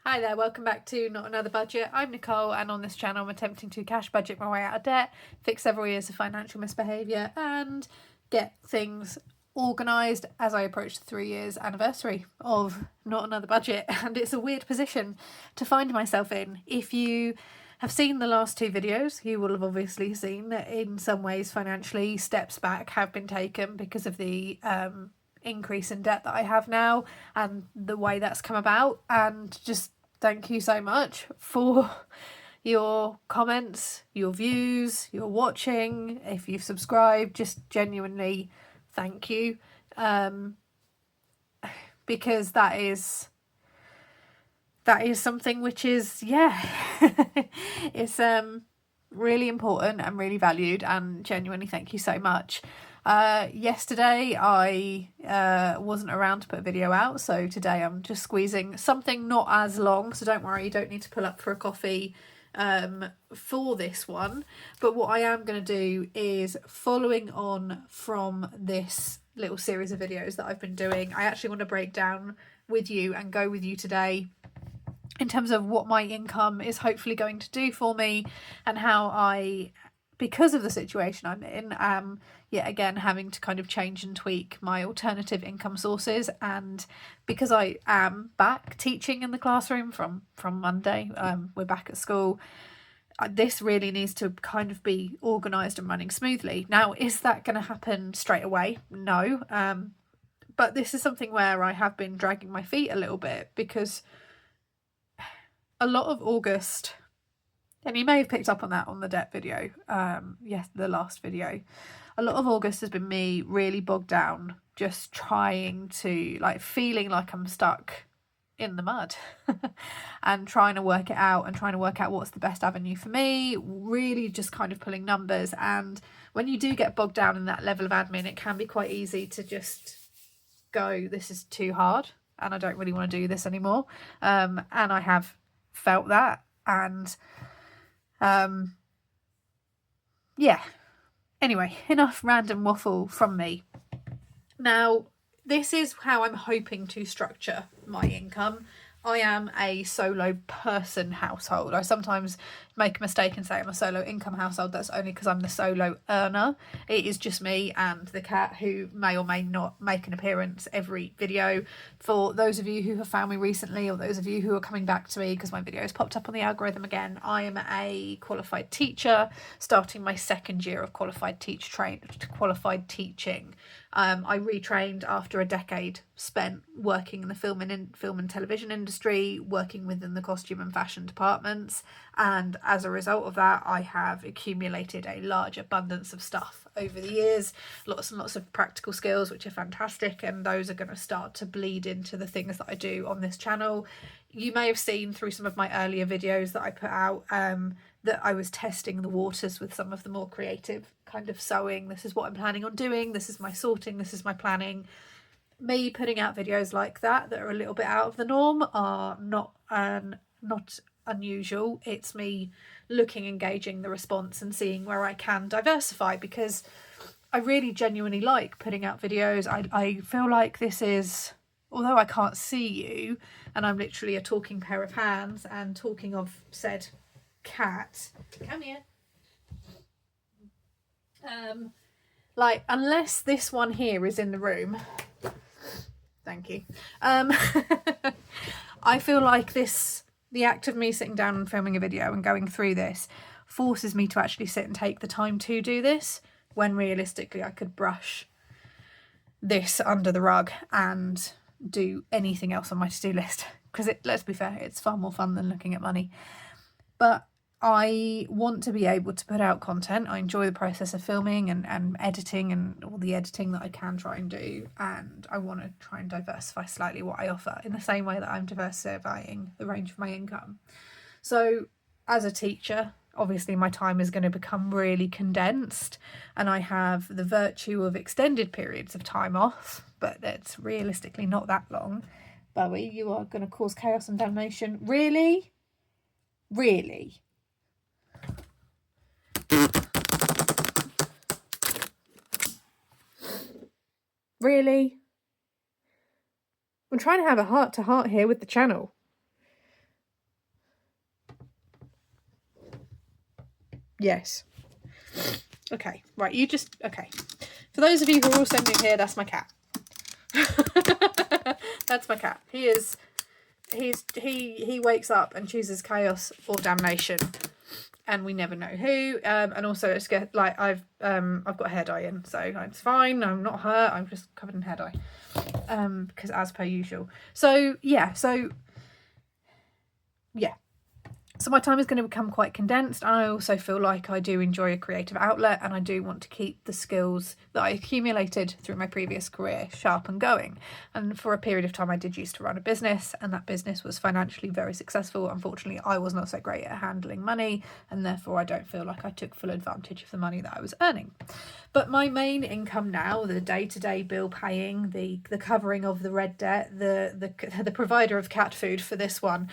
Hi there, welcome back to Not Another Budget. I'm Nicole, and on this channel I'm attempting to cash budget my way out of debt, fix several years of financial misbehaviour and get things organised as I approach the 3 years anniversary of Not Another Budget. And it's a weird position to find myself in. If you have seen the last two videos, you will have obviously seen that in some ways financially steps back have been taken because of the increase in debt that I have now and the way that's come about. And just thank you so much for your comments, your views, your watching. If you've subscribed, just genuinely thank you, because that is something which is it's really important and really valued, and genuinely thank you so much. Yesterday I wasn't around to put a video out, so today I'm just squeezing something not as long, so don't worry, you don't need to pull up for a coffee for this one. But what I am going to do is, following on from this little series of videos that I've been doing, I actually want to break down with you and go with you today in terms of what my income is hopefully going to do for me, and how I, because of the situation I'm in, yet again having to kind of change and tweak my alternative income sources. And because I am back teaching in the classroom from Monday, we're back at school, this really needs to kind of be organised and running smoothly. Now, is that going to happen straight away? No, but this is something where I have been dragging my feet a little bit, because a lot of August, and you may have picked up on that on the debt video, yes, the last video, a lot of August has been me really bogged down, just trying to, feeling like I'm stuck in the mud and trying to work it out, and trying to work out what's the best avenue for me, really just kind of pulling numbers. And when you do get bogged down in that level of admin, it can be quite easy to just go, this is too hard and I don't really want to do this anymore. And I have felt that, and anyway, enough random waffle from me. Now, this is how I'm hoping to structure my income. I am a solo person household. I sometimes make a mistake and say I'm a solo income household. That's only because I'm the solo earner. It is just me and the cat, who may or may not make an appearance every video. For those of you who have found me recently, or those of you who are coming back to me because my videos popped up on the algorithm again, I am a qualified teacher, starting my second year of qualified teaching. I retrained after a decade spent working in the film and television industry, working within the costume and fashion departments, and as a result of that I have accumulated a large abundance of stuff over the years, lots and lots of practical skills which are fantastic, and those are going to start to bleed into the things that I do on this channel. You may have seen through some of my earlier videos that I put out that I was testing the waters with some of the more creative kind of sewing. This is what I'm planning on doing, this is my sorting, this is my planning. Me putting out videos like that are a little bit out of the norm are not unusual. It's me looking, engaging the response and seeing where I can diversify, because I really genuinely like putting out videos. I feel like this is, although I can't see you and I'm literally a talking pair of hands, and talking of said cat, come here, unless this one here is in the room, thank you, I feel like the act of me sitting down and filming a video and going through this forces me to actually sit and take the time to do this, when realistically I could brush this under the rug and do anything else on my to-do list, because let's be fair, it's far more fun than looking at money. But I want to be able to put out content. I enjoy the process of filming and editing and all the editing that I can try and do, and I want to try and diversify slightly what I offer, in the same way that I'm diversifying the range of my income. So as a teacher, obviously my time is going to become really condensed, and I have the virtue of extended periods of time off, but it's realistically not that long. Bowie, you are going to cause chaos and damnation. Really? Really? Really? I'm trying to have a heart-to-heart here with the channel. Yes. Okay, right, okay. For those of you who are also new here, that's my cat. That's my cat. He wakes up and chooses chaos or damnation, and we never know who. And also it's like I've got hair dye in, so it's fine. I'm not hurt. I'm just covered in hair dye. Because as per usual. So yeah. So my time is going to become quite condensed, and I also feel like I do enjoy a creative outlet, and I do want to keep the skills that I accumulated through my previous career sharp and going. And for a period of time I did used to run a business, and that business was financially very successful. Unfortunately, I was not so great at handling money, and therefore I don't feel like I took full advantage of the money that I was earning. But my main income now, the day-to-day bill paying, the covering of the red debt, the provider of cat food for this one,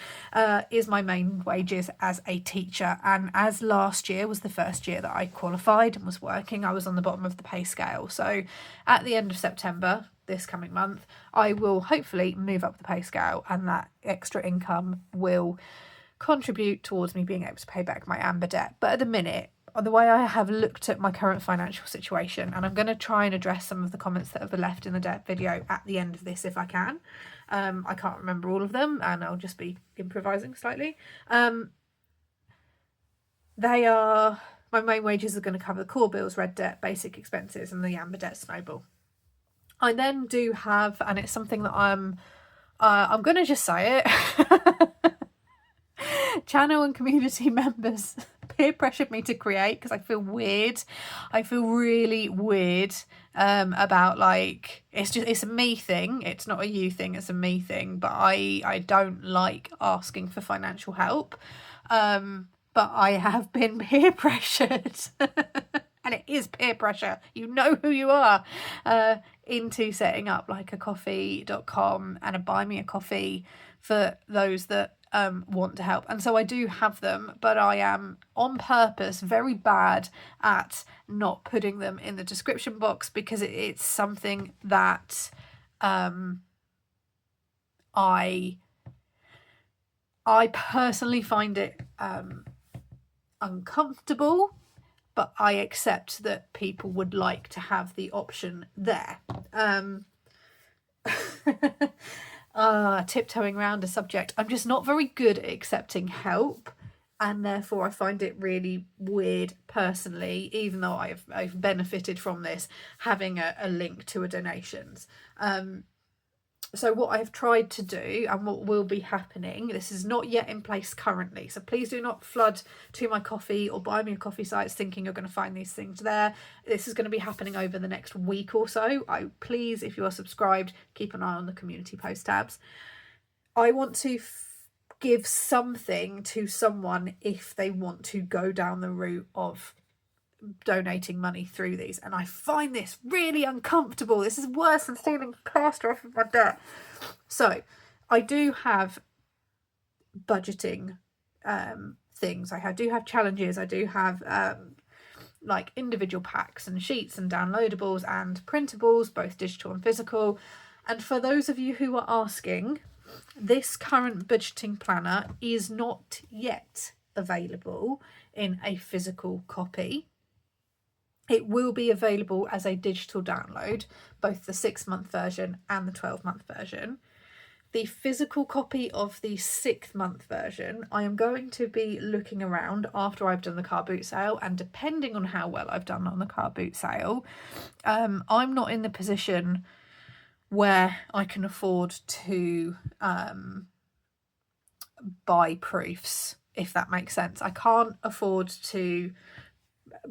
is my main wages as a teacher. And as last year was the first year that I qualified and was working, I was on the bottom of the pay scale. So at the end of September, this coming month, I will hopefully move up the pay scale, and that extra income will contribute towards me being able to pay back my Amber debt. But at the minute, the way I have looked at my current financial situation, and I'm going to try and address some of the comments that have been left in the debt video at the end of this if I can. I can't remember all of them, and I'll just be improvising slightly. They are, my main wages are going to cover the core bills, red debt, basic expenses, and the Amber debt snowball. I then do have, and it's something that I'm going to just say it, channel and community members peer pressured me to create, because I feel weird. I feel really weird about, like, it's a me thing. It's not a you thing, it's a me thing. But I don't like asking for financial help. But I have been peer pressured. And it is peer pressure. You know who you are. Into setting up like a coffee.com and a buy me a coffee for those that want to help. And so I do have them, but I am on purpose very bad at not putting them in the description box, because it's something that I personally find it uncomfortable, but I accept that people would like to have the option there. Tiptoeing around a subject. I'm just not very good at accepting help, and therefore I find it really weird personally, even though I've benefited from this, having a link to a donations. So what I've tried to do, and what will be happening, this is not yet in place currently, so please do not flood to my coffee or buy me a coffee sites thinking you're going to find these things there. This is going to be happening over the next week or so. Please, if you are subscribed, keep an eye on the community post tabs. I want to give something to someone if they want to go down the route of donating money through these, and I find this really uncomfortable. This is worse than stealing plaster off of my debt. So I do have budgeting things. I do have challenges. I do have like individual packs and sheets and downloadables and printables, both digital and physical. And for those of you who are asking, this current budgeting planner is not yet available in a physical copy. It will be available as a digital download, both the 6-month version and the 12-month version. The physical copy of the 6-month version, I am going to be looking around after I've done the car boot sale, and depending on how well I've done on the car boot sale, I'm not in the position where I can afford to buy proofs, if that makes sense. I can't afford to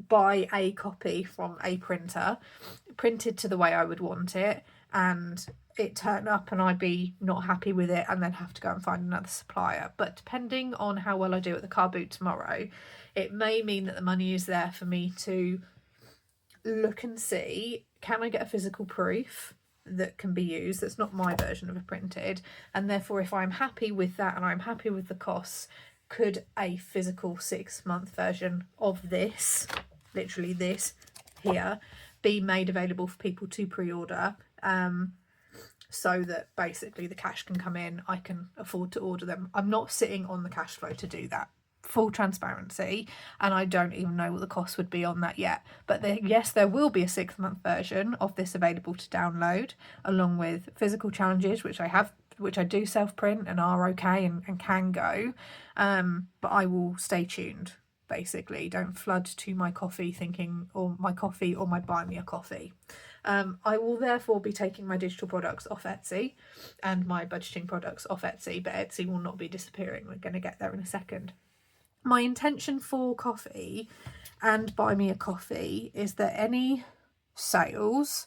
buy a copy from a printer printed to the way I would want it, and it turn up and I'd be not happy with it and then have to go and find another supplier. But depending on how well I do at the car boot tomorrow, it may mean that the money is there for me to look and see, can I get a physical proof that can be used that's not my version of a printed, and therefore if I'm happy with that and I'm happy with the costs, could a physical 6-month version of this, literally this here, be made available for people to pre-order, so that basically the cash can come in, I can afford to order them. I'm not sitting on the cash flow to do that. full transparency, and I don't even know what the cost would be on that yet. But yes, there will be a 6-month version of this available to download, along with physical challenges, which I do self-print and are okay and can go. But I will stay tuned. Basically, don't flood to my coffee thinking, or my coffee, or my buy me a coffee. I will therefore be taking my digital products off Etsy and my budgeting products off Etsy, but Etsy will not be disappearing. We're going to get there in a second. My intention for coffee and buy me a coffee is that any sales,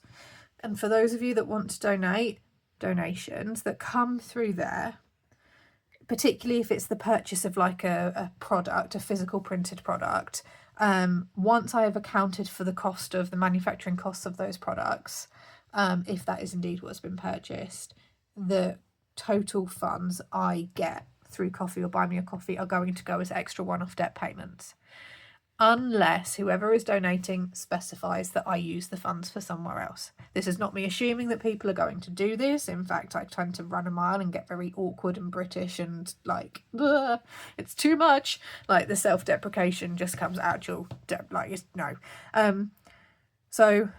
and for those of you that want to donate, donations that come through there, particularly if it's the purchase of like a product, a physical printed product, once I have accounted for the cost of the manufacturing costs of those products, if that is indeed what's been purchased, the total funds I get through coffee or buy me a coffee are going to go as extra one-off debt payments, unless whoever is donating specifies that I use the funds for somewhere else. This is not me assuming that people are going to do this. In fact, I tend to run a mile and get very awkward and British and like, it's too much. Like the self-deprecation just comes out your like, it's no. So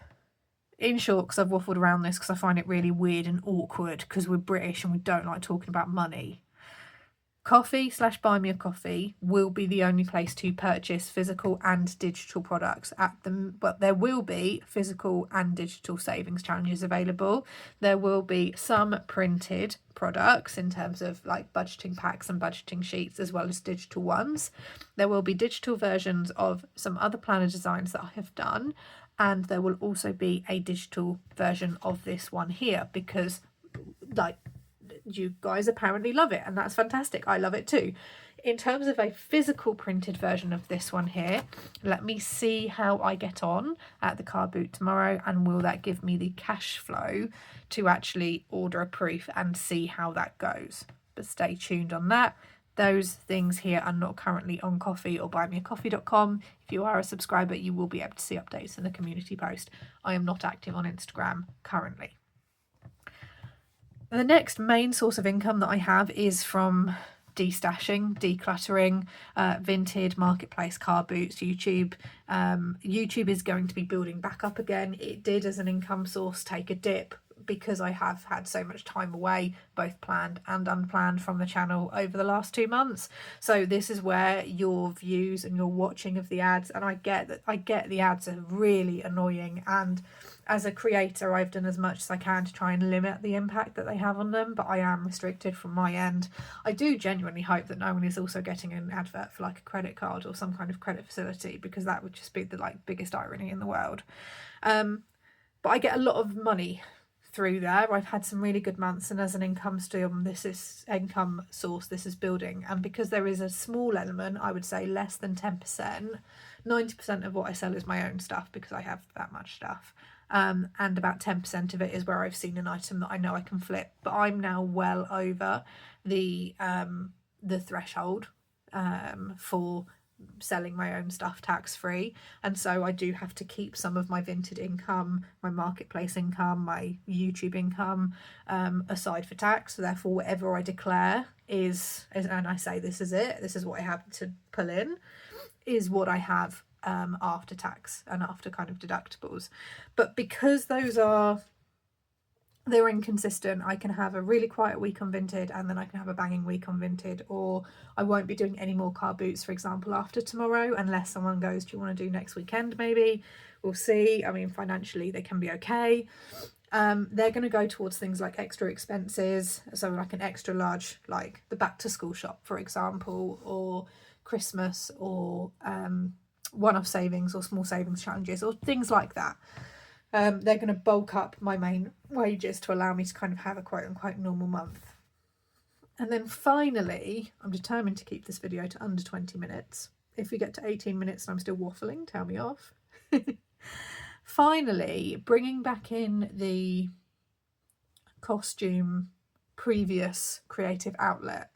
in short, because I've waffled around this because I find it really weird and awkward because we're British and we don't like talking about money. Coffee/buy me a coffee will be the only place to purchase physical and digital products at them, but there will be physical and digital savings challenges available. There will be some printed products in terms of like budgeting packs and budgeting sheets, as well as digital ones. There will be digital versions of some other planner designs that I have done, and there will also be a digital version of this one here, because like, you guys apparently love it, and that's fantastic. I love it too. In terms of a physical printed version of this one here, let me see how I get on at the car boot tomorrow, and will that give me the cash flow to actually order a proof and see how that goes. But stay tuned on that. Those things here are not currently on Coffee or buymeacoffee.com. If you are a subscriber, you will be able to see updates in the community post. I am not active on Instagram currently. The next main source of income that I have is from destashing, decluttering, Vinted, Marketplace, car boots, YouTube. YouTube is going to be building back up again. It did, as an income source, take a dip because I have had so much time away, both planned and unplanned, from the channel over the last 2 months. So this is where your views and your watching of the ads, and I get the ads are really annoying, and as a creator I've done as much as I can to try and limit the impact that they have on them, but I am restricted from my end. I do genuinely hope that no one is also getting an advert for like a credit card or some kind of credit facility, because that would just be the like biggest irony in the world. But I get a lot of money through there. I've had some really good months, and as an income stream, this is building, and because there is a small element, I would say less than 10%, 90% of what I sell is my own stuff because I have that much stuff, and about 10% of it is where I've seen an item that I know I can flip. But I'm now well over the threshold for selling my own stuff tax free, and so I do have to keep some of my Vinted income, my Marketplace income, my YouTube income aside for tax. So therefore whatever I declare is, and I say this is what I have to pull in, is what I have after tax and after kind of deductibles. But because they're inconsistent, I can have a really quiet week on Vinted and then I can have a banging week on Vinted, or I won't be doing any more car boots, for example, after tomorrow, unless someone goes, do you want to do next weekend? Maybe. We'll see. I mean, financially they can be okay. They're going to go towards things like extra expenses, so like an extra large, like the back to school shop, for example, or Christmas, or one-off savings or small savings challenges, or things like that. They're going to bulk up my main wages to allow me to kind of have a quote-unquote normal month. And then finally, I'm determined to keep this video to under 20 minutes. If we get to 18 minutes and I'm still waffling, tell me off. Finally, bringing back in the costume previous creative outlet,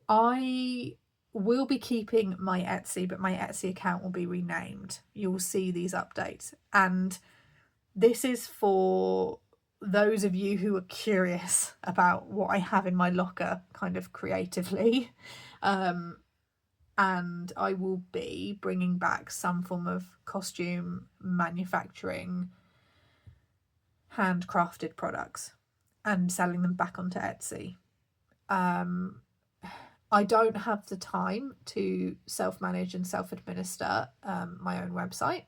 I will be keeping my Etsy, but my Etsy account will be renamed. You'll see these updates, and this is for those of you who are curious about what I have in my locker kind of creatively. and I will be bringing back some form of costume manufacturing, handcrafted products, and selling them back onto Etsy. I don't have the time to self-manage and self-administer my own website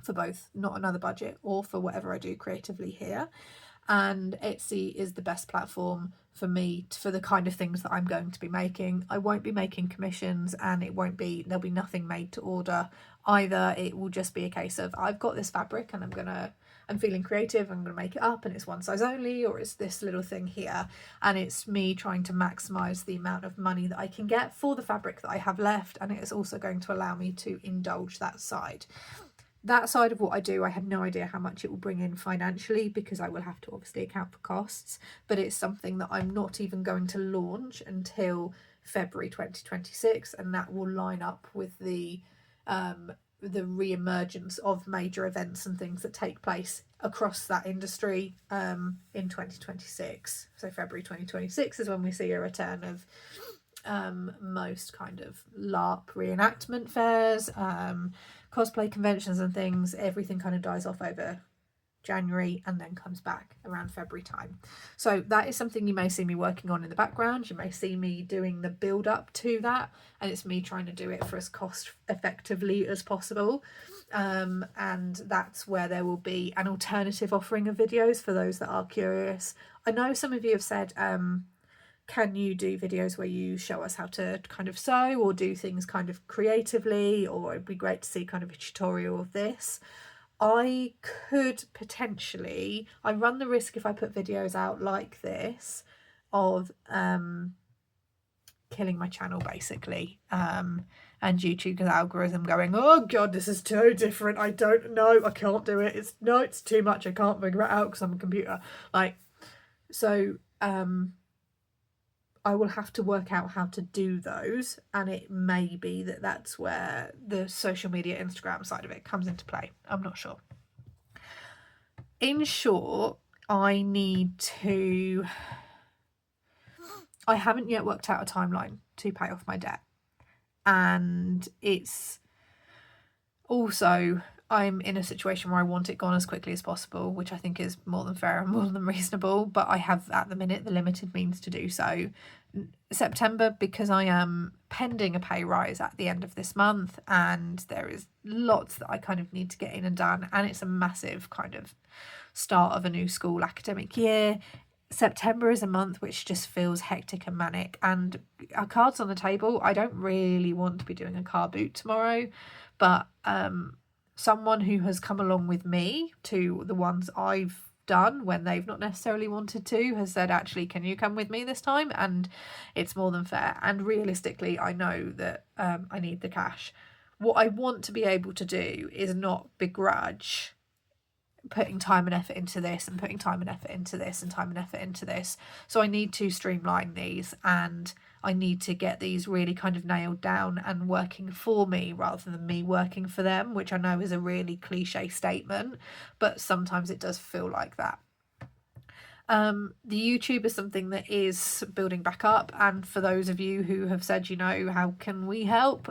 for both not another budget or for whatever I do creatively here. And Etsy is the best platform for me for the kind of things that I'm going to be making. I won't be making commissions, and there'll be nothing made to order either. It will just be a case of, I've got this fabric and I'm feeling creative, I'm gonna make it up, and it's one size only, or it's this little thing here, and it's me trying to maximize the amount of money that I can get for the fabric that I have left, and it is also going to allow me to indulge that side. That side of what I do, I have no idea how much it will bring in financially, because I will have to obviously account for costs, but it's something that I'm not even going to launch until February 2026, and that will line up with the re-emergence of major events and things that take place across that industry in 2026. So February 2026 is when we see a return of most kind of LARP reenactment fairs, cosplay conventions and things. Everything kind of dies off over January and then comes back around February time. So that is something you may see me working on in the background. You may see me doing the build up to that, and it's me trying to do it for as cost effectively as possible. And that's where there will be an alternative offering of videos for those that are curious. I know some of you have said, can you do videos where you show us how to kind of sew or do things kind of creatively, or it'd be great to see kind of a tutorial of this. I could potentially, I run the risk if I put videos out like this of killing my channel basically, and YouTube's algorithm going, oh god, this is so different, I don't know, I can't do it, it's too much, I can't figure it out because I'm a computer. I will have to work out how to do those, and it may be that that's where the social media Instagram side of it comes into play. I'm not sure. In short, I haven't yet worked out a timeline to pay off my debt, and it's also, I'm in a situation where I want it gone as quickly as possible, which I think is more than fair and more than reasonable, but I have at the minute the limited means to do so. September, because I am pending a pay rise at the end of this month, and there is lots that I kind of need to get in and done, and it's a massive kind of start of a new school academic year. September is a month which just feels hectic and manic, and our cards on the table, I don't really want to be doing a car boot tomorrow, but someone who has come along with me to the ones I've done when they've not necessarily wanted to has said, actually, can you come with me this time? And it's more than fair, and realistically I know that I need the cash. What I want to be able to do is not begrudge putting time and effort into this and putting time and effort into this and time and effort into this. So I need to streamline these, and I need to get these really kind of nailed down and working for me rather than me working for them, which I know is a really cliche statement, but sometimes it does feel like that. The YouTube is something that is building back up, and for those of you who have said, how can we help?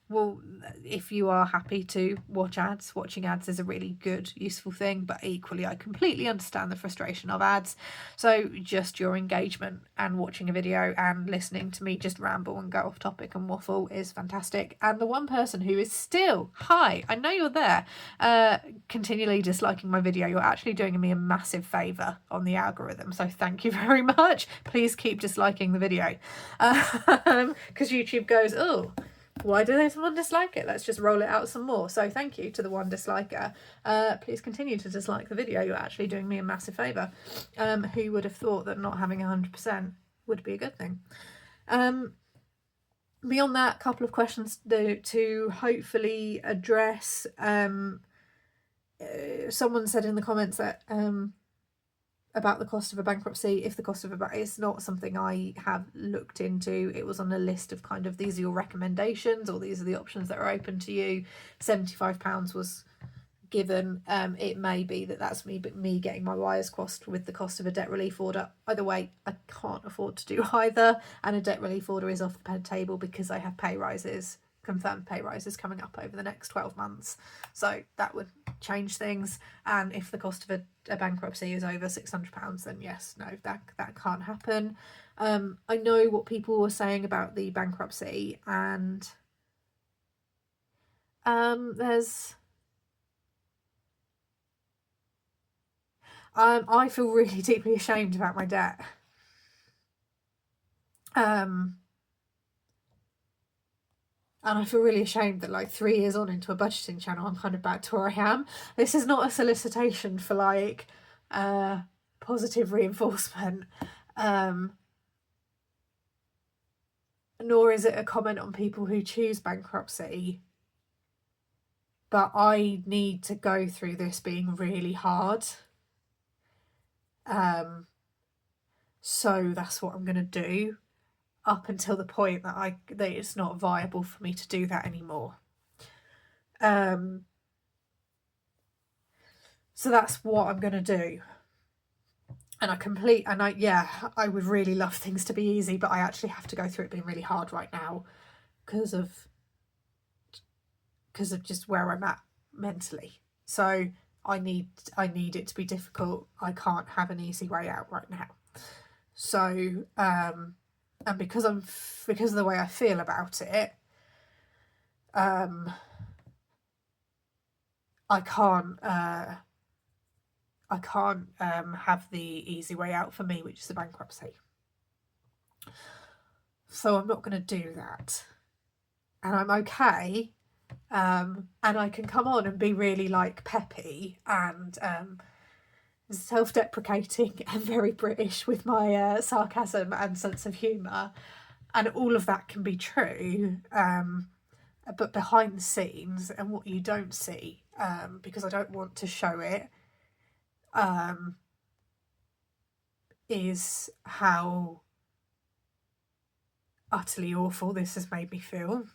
Well, if you are happy to watch ads, watching ads is a really good, useful thing, but equally I completely understand the frustration of ads. So just your engagement and watching a video and listening to me just ramble and go off topic and waffle is fantastic. And the one person who is still, hi, I know you're there, continually disliking my video, you're actually doing me a massive favour on the algorithm. So thank you very much. Please keep disliking the video. Because YouTube goes, oh, why do someone dislike it? Let's just roll it out some more. So thank you to the one disliker. Please continue to dislike the video. You're actually doing me a massive favour. Who would have thought that not having 100% would be a good thing? Beyond that, a couple of questions to hopefully address. Someone said in the comments that about the cost of a bankruptcy. If the cost of it's not something I have looked into. It was on a list of kind of, these are your recommendations, or these are the options that are open to you. £75 was given it may be that that's me getting my wires crossed with the cost of a debt relief order. Either way, I can't afford to do either, and a debt relief order is off the table because I have confirmed pay rises coming up over the next 12 months, so that would change things. And if the cost of a bankruptcy is over £600, then yes, no, that can't happen. I know what people were saying about the bankruptcy, and I feel really deeply ashamed about my debt. And I feel really ashamed that like 3 years on into a budgeting channel, I'm kind of back to where I am. This is not a solicitation for like positive reinforcement, nor is it a comment on people who choose bankruptcy. But I need to go through this being really hard. So that's what I'm going to do up until the point that it's not viable for me to do that anymore. So that's what I'm going to do. And I would really love things to be easy, but I actually have to go through it being really hard right now because of just where I'm at mentally. So I need it to be difficult. I can't have an easy way out right now. So and because of the way I feel about it, I can't have the easy way out for me, which is a bankruptcy. So I'm not going to do that, and I'm okay. And I can come on and be really like peppy and self-deprecating and very British with my sarcasm and sense of humour, and all of that can be true, but behind the scenes, and what you don't see, because I don't want to show it, is how utterly awful this has made me feel.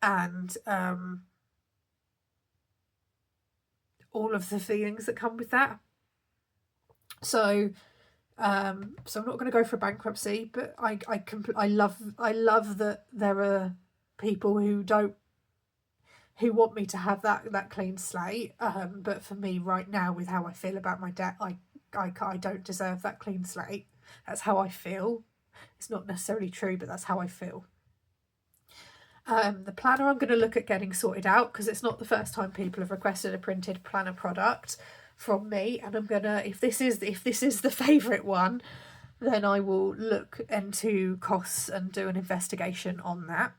And all of the feelings that come with that. So I'm not going to go for bankruptcy, but I love that there are people who want me to have that clean slate. But for me right now, with how I feel about my debt, I don't deserve that clean slate. That's how I feel. It's not necessarily true, but that's how I feel. The planner I'm going to look at getting sorted out, because it's not the first time people have requested a printed planner product from me, and I'm gonna, if this is the favourite one, then I will look into costs and do an investigation on that.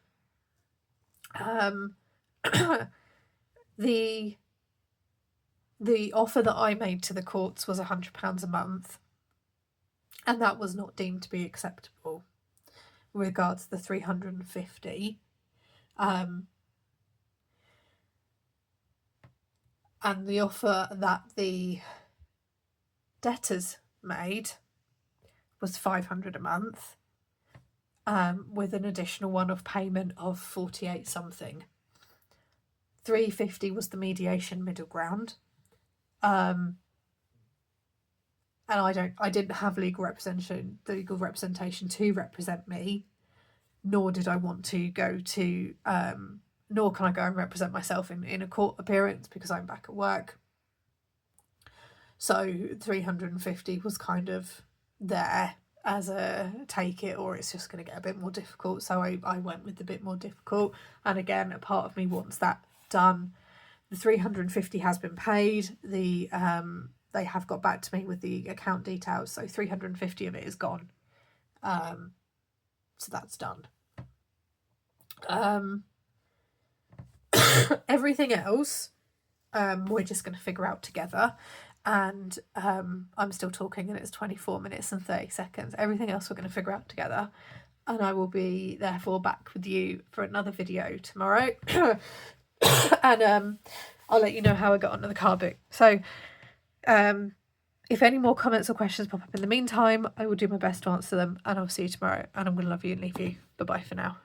The offer that I made to the courts was £100 a month, and that was not deemed to be acceptable with regards to the 350. And the offer that the debtors made was £500 a month, with an additional one-off payment of 48 something. 350 was the mediation middle ground. And I didn't have legal representation to represent me, nor did I want to go to nor can I go and represent myself in a court appearance because I'm back at work. So 350 was kind of there as a take it or it's just going to get a bit more difficult. So I went with the bit more difficult. And again, a part of me wants that done. The 350 has been paid. They have got back to me with the account details. So 350 of it is gone. So that's done. Everything else we're just going to figure out together, and I'm still talking and it's 24 minutes and 30 seconds. Everything else we're going to figure out together, and I will be therefore back with you for another video tomorrow. And I'll let you know how I got onto the car book. So if any more comments or questions pop up in the meantime, I will do my best to answer them, and I'll see you tomorrow, and I'm going to love you and leave you. Bye bye for now.